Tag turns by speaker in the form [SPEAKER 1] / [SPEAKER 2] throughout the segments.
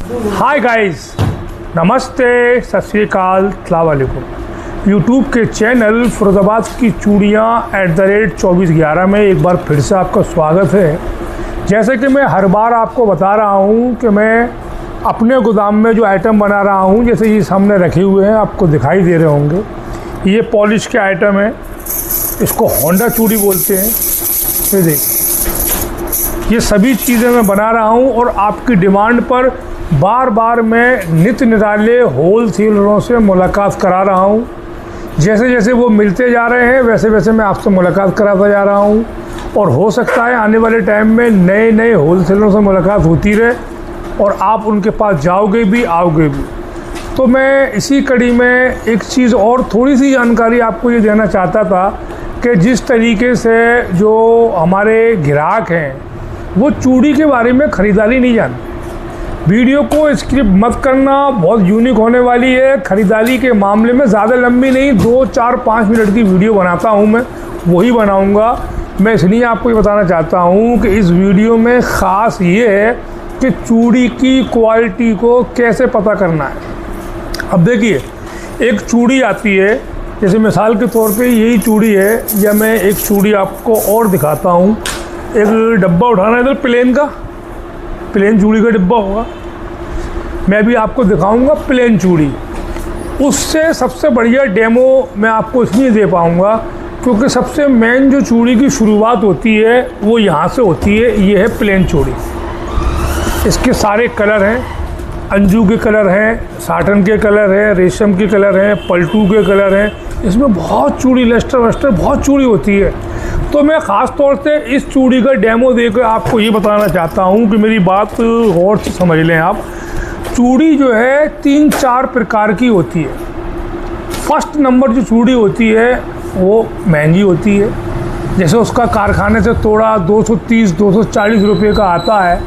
[SPEAKER 1] Hi guys, नमस्ते, सत श्री अकाल, अस्सलाम वालेकुम। यूट्यूब के चैनल फिरोज़ाबाद की चूड़ियाँ @2411 में एक बार फिर से आपका स्वागत है। जैसे कि मैं हर बार आपको बता रहा हूँ कि मैं अपने गोदाम में जो आइटम बना रहा हूँ, जैसे ये सामने रखे हुए हैं, आपको दिखाई दे रहे होंगे, ये पॉलिश के आइटम है। इसको होंडा चूड़ी बोलते हैं। ये देखिए, ये सभी चीज़ें मैं बना रहा हूँ और आपकी डिमांड पर बार बार मैं नित्य निराले होल सेलरों से मुलाकात करा रहा हूँ। जैसे जैसे वो मिलते जा रहे हैं वैसे वैसे मैं आपसे मुलाकात कराता जा रहा हूँ, और हो सकता है आने वाले टाइम में नए नए होल सेलरों से मुलाकात होती रहे और आप उनके पास जाओगे भी, आओगे भी। तो मैं इसी कड़ी में एक चीज़ और थोड़ी सी जानकारी आपको ये देना चाहता था कि जिस तरीके से जो हमारे ग्राहक हैं वो चूड़ी के बारे में ख़रीदारी नहीं जानते। वीडियो को स्किप मत करना, बहुत यूनिक होने वाली है। ख़रीदारी के मामले में ज़्यादा लंबी नहीं, 2, 4, 5 मिनट की वीडियो बनाता हूँ मैं, वही बनाऊँगा। मैं इसलिए आपको ये बताना चाहता हूँ कि इस वीडियो में ख़ास ये है कि चूड़ी की क्वालिटी को कैसे पता करना है। अब देखिए, एक चूड़ी आती है, जैसे मिसाल के तौर पे यही चूड़ी है, या मैं एक चूड़ी आपको और दिखाता हूँ। एक डब्बा उठाना, इधर प्लेन चूड़ी का डिब्बा होगा। मैं भी आपको दिखाऊंगा प्लेन चूड़ी। उससे सबसे बढ़िया डेमो मैं आपको इसलिए दे पाऊंगा क्योंकि सबसे मेन जो चूड़ी की शुरुआत होती है वो यहाँ से होती है। ये है प्लेन चूड़ी। इसके सारे कलर हैं, अंजू के कलर हैं, साटन के कलर हैं, रेशम के कलर हैं, पलटू के कलर हैं। इसमें बहुत चूड़ी, लस्टर वस्टर बहुत चूड़ी होती है। तो मैं ख़ास तौर से इस चूड़ी का डेमो देकर आपको ये बताना चाहता हूँ कि मेरी बात गौर से समझ लें आप। चूड़ी जो है 3-4 प्रकार की होती है। फर्स्ट नंबर जो चूड़ी होती है वो महंगी होती है, जैसे उसका कारखाने से तोड़ा 230-240 रुपये का आता है,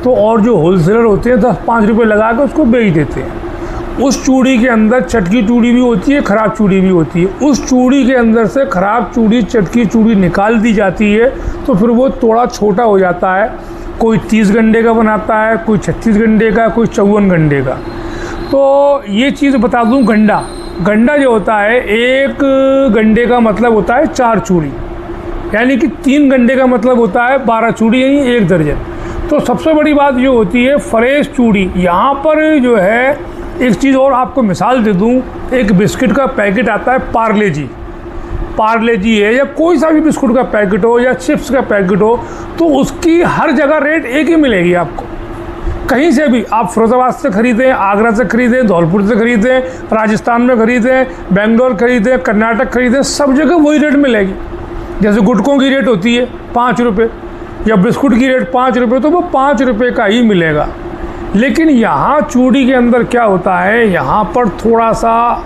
[SPEAKER 1] तो और जो होलसेलर होते हैं 10-5 रुपये लगा कर उसको बेच देते हैं। उस चूड़ी के अंदर चटकी चूड़ी भी होती है, ख़राब चूड़ी भी होती है। उस चूड़ी के अंदर से ख़राब चूड़ी, चटकी चूड़ी निकाल दी जाती है, तो फिर वो तोड़ा छोटा हो जाता है। कोई 30 गंडे का बनाता है, कोई 36 गंडे का, कोई 54 गंडे का। तो ये चीज़ बता दूं, गंडा जो होता है, एक गंडे का मतलब होता है 4 चूड़ी, यानी कि 3 गंडे का मतलब होता है 12 चूड़ी, यानी 1 दर्जन। तो सबसे बड़ी बात जो होती है फ्रेश चूड़ी। यहाँ पर जो है एक चीज़ और आपको मिसाल दे दूँ, एक बिस्किट का पैकेट आता है पार्ले जी है, या कोई सा भी बिस्कुट का पैकेट हो या चिप्स का पैकेट हो, तो उसकी हर जगह रेट एक ही मिलेगी आपको। कहीं से भी आप फिरोज़ाबाद से ख़रीदें, आगरा से ख़रीदें, धौलपुर से ख़रीदें, राजस्थान में ख़रीदें, बेंगलोर ख़रीदें, कर्नाटक ख़रीदें, सब जगह वही रेट मिलेगी। जैसे गुटकों की रेट होती है 5 रुपये, या बिस्कुट की रेट 5 रुपये, तो वो 5 रुपये का ही मिलेगा। लेकिन यहाँ चूड़ी के अंदर क्या होता है, यहाँ पर थोड़ा सा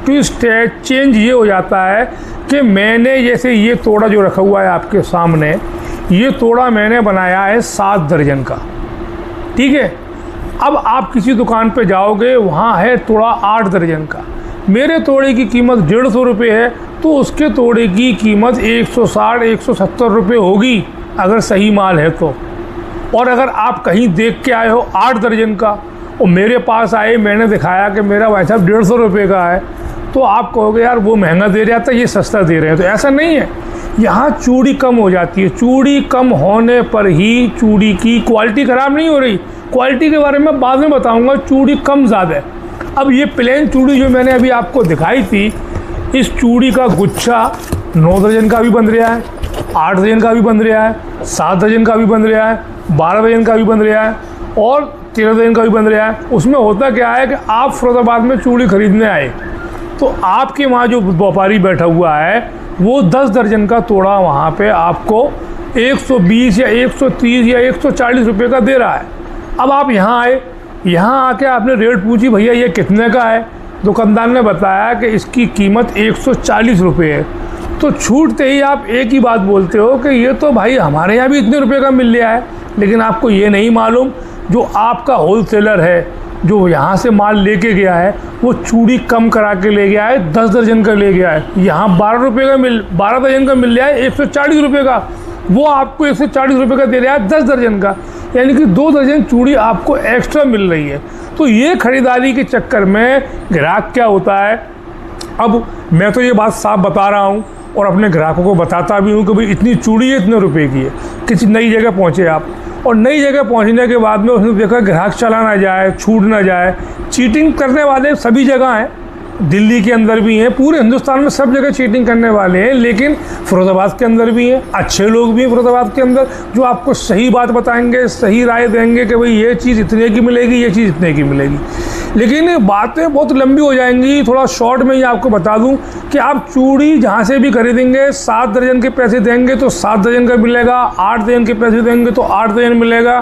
[SPEAKER 1] ट्विस्ट है, चेंज ये हो जाता है कि मैंने जैसे ये तोड़ा जो रखा हुआ है आपके सामने, ये तोड़ा मैंने बनाया है 7 दर्जन का, ठीक है। अब आप किसी दुकान पे जाओगे, वहाँ है तोड़ा 8 दर्जन का। मेरे तोड़े की कीमत 150 रुपये है, तो उसके तोड़े की कीमत 160-170 रुपये होगी अगर सही माल है तो। और अगर आप कहीं देख के आए हो 8 दर्जन का और मेरे पास आए, मैंने दिखाया कि मेरा भाई साहब 150 रुपये का है, तो आप कहोगे यार वो महंगा दे रहा था, ये सस्ता दे रहे हैं। तो ऐसा नहीं है, यहाँ चूड़ी कम हो जाती है। चूड़ी कम होने पर ही चूड़ी की क्वालिटी ख़राब नहीं हो रही। क्वालिटी के बारे में बाद में बताऊँगा, चूड़ी कम ज़्यादा है। अब ये प्लेन चूड़ी जो मैंने अभी आपको दिखाई थी, इस चूड़ी का गुच्छा 9 दर्जन का भी बन रहा है, 8 दर्जन का भी बन रहा है, 7 दर्जन का भी बन रहा है, 12 दर्जन का भी बन रहा है, और 13 दर्जन का भी बन रहा है। उसमें होता क्या है कि आप फिरोज़ाबाद में चूड़ी खरीदने आए, तो आपके वहाँ जो व्यापारी बैठा हुआ है वो 10 दर्जन का तोड़ा वहाँ पे आपको 120 या 130 या 140 रुपये का दे रहा है। अब आप यहाँ आए, यहाँ आके आपने रेट पूछी, भैया ये कितने का है? दुकानदार ने बताया कि इसकी कीमत 140 रुपये है। तो छूटते ही आप एक ही बात बोलते हो कि ये तो भाई हमारे यहाँ भी इतने रुपये का मिल रहा है। लेकिन आपको ये नहीं मालूम, जो आपका होलसेलर है, जो यहाँ से माल लेके गया है, वो चूड़ी कम करा के ले गया है, 10 दर्जन का ले गया है। यहाँ 12 दर्जन का मिल रहा है 140 रुपये का, वो आपको 140 रुपये का दे रहा है 10 दर्जन का। यानी कि 2 दर्जन चूड़ी आपको एक्स्ट्रा मिल रही है। तो ये खरीदारी के चक्कर में ग्राहक क्या होता है, अब मैं तो ये बात साफ बता रहा हूँ और अपने ग्राहकों को बताता भी हूँ कि भाई इतनी चूड़ी है, इतने रुपए की है। किसी नई जगह पहुँचे आप, और नई जगह पहुँचने के बाद में उसने देखा ग्राहक चला ना जाए, छूट ना जाए। चीटिंग करने वाले सभी जगह हैं, दिल्ली के अंदर भी हैं, पूरे हिंदुस्तान में सब जगह चीटिंग करने वाले हैं, लेकिन फिरोजाबाद के अंदर भी हैं, अच्छे लोग भी हैं फिरोजाबाद के अंदर, जो आपको सही बात बताएंगे, सही राय देंगे कि भाई ये चीज़ इतने की मिलेगी, ये चीज़ इतने की मिलेगी। लेकिन बातें बहुत लंबी हो जाएंगी, थोड़ा शॉर्ट में ही आपको बता दूं कि आप चूड़ी जहाँ से भी खरीदेंगे 7 दर्जन के पैसे देंगे तो 7 दर्जन का मिलेगा, 8 दर्जन के पैसे देंगे तो 8 दर्जन मिलेगा।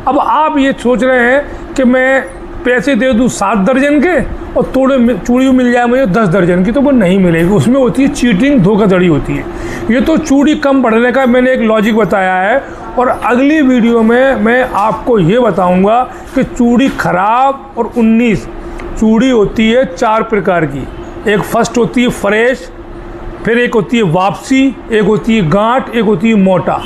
[SPEAKER 1] अब आप ये सोच रहे हैं कि मैं पैसे दे दूं 7 दर्जन के और थोड़े चूड़ी मिल जाए मुझे 10 दर्जन की, तो वो नहीं मिलेगी। उसमें होती है चीटिंग, धोखाधड़ी होती है। ये तो चूड़ी कम पड़ने का मैंने एक लॉजिक बताया है, और अगली वीडियो में मैं आपको ये बताऊंगा कि चूड़ी खराब और 19 चूड़ी होती है 4 प्रकार की। एक फर्स्ट होती है फ्रेश, फिर एक होती है वापसी, एक होती है गांठ, एक होती है मोटा।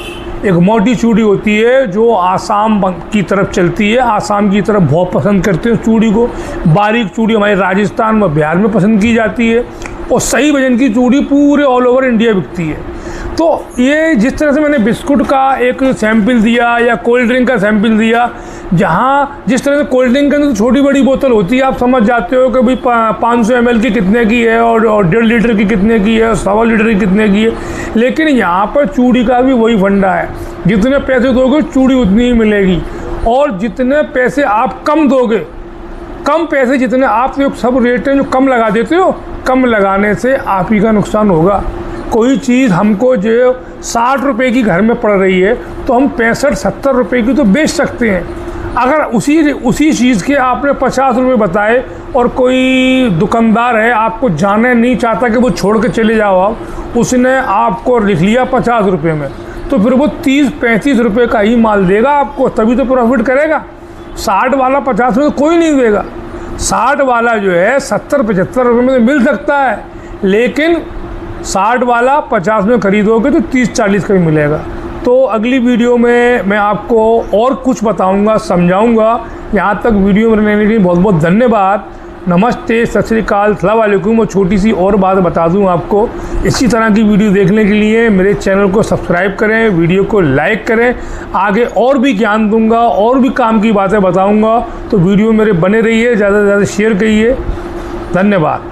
[SPEAKER 1] एक मोटी चूड़ी होती है जो आसाम की तरफ चलती है, आसाम की तरफ बहुत पसंद करते हैं चूड़ी को। बारीक चूड़ी हमारे राजस्थान व बिहार में पसंद की जाती है, और सही वजन की चूड़ी पूरे ऑल ओवर इंडिया बिकती है। तो ये जिस तरह से मैंने बिस्कुट का एक सैंपल दिया या कोल्ड ड्रिंक का सैंपल दिया, जहाँ जिस तरह से कोल्ड ड्रिंक के अंदर तो छोटी बड़ी बोतल होती है, आप समझ जाते हो कि भाई 500 ml की कितने की है और 1.5 लीटर की कितने की है, 1.25 लीटर की कितने की है। लेकिन यहाँ पर चूड़ी का भी वही फंडा है, जितने पैसे दोगे चूड़ी उतनी ही मिलेगी, और जितने पैसे आप कम दोगे, कम पैसे जितने आप सब रेटें जो कम लगा देते हो, कम लगाने से आप ही का नुकसान होगा। कोई चीज़ हमको जो 60 रुपये की घर में पड़ रही है तो हम 65-70 रुपये की तो बेच सकते हैं। अगर उसी चीज़ के आपने 50 रुपये बताए और कोई दुकानदार है आपको जाने नहीं चाहता कि वो छोड़ के चले जाओ आप, उसने आपको लिख लिया 50 रुपये में, तो फिर वो 30-35 रुपये का ही माल देगा आपको, तभी तो प्रॉफिट करेगा। 60 वाला 50 में तो कोई नहीं देगा। 60 वाला जो है 70-75 रुपये में तो मिल सकता है, लेकिन 60 वाला 50 में खरीदोगे तो 30-40 का ही मिलेगा। तो अगली वीडियो में मैं आपको और कुछ बताऊंगा, समझाऊंगा। यहाँ तक वीडियो में रहने के लिए बहुत बहुत धन्यवाद। नमस्ते, सत श्री अकाल, अस्सलाम वालेकुम। और छोटी सी और बात बता दूं आपको, इसी तरह की वीडियो देखने के लिए मेरे चैनल को सब्सक्राइब करें, वीडियो को लाइक करें। आगे और भी ज्ञान दूंगा, और भी काम की बातें बताऊंगा, तो वीडियो मेरे बने रहिए, ज़्यादा से ज़्यादा शेयर करिए। धन्यवाद।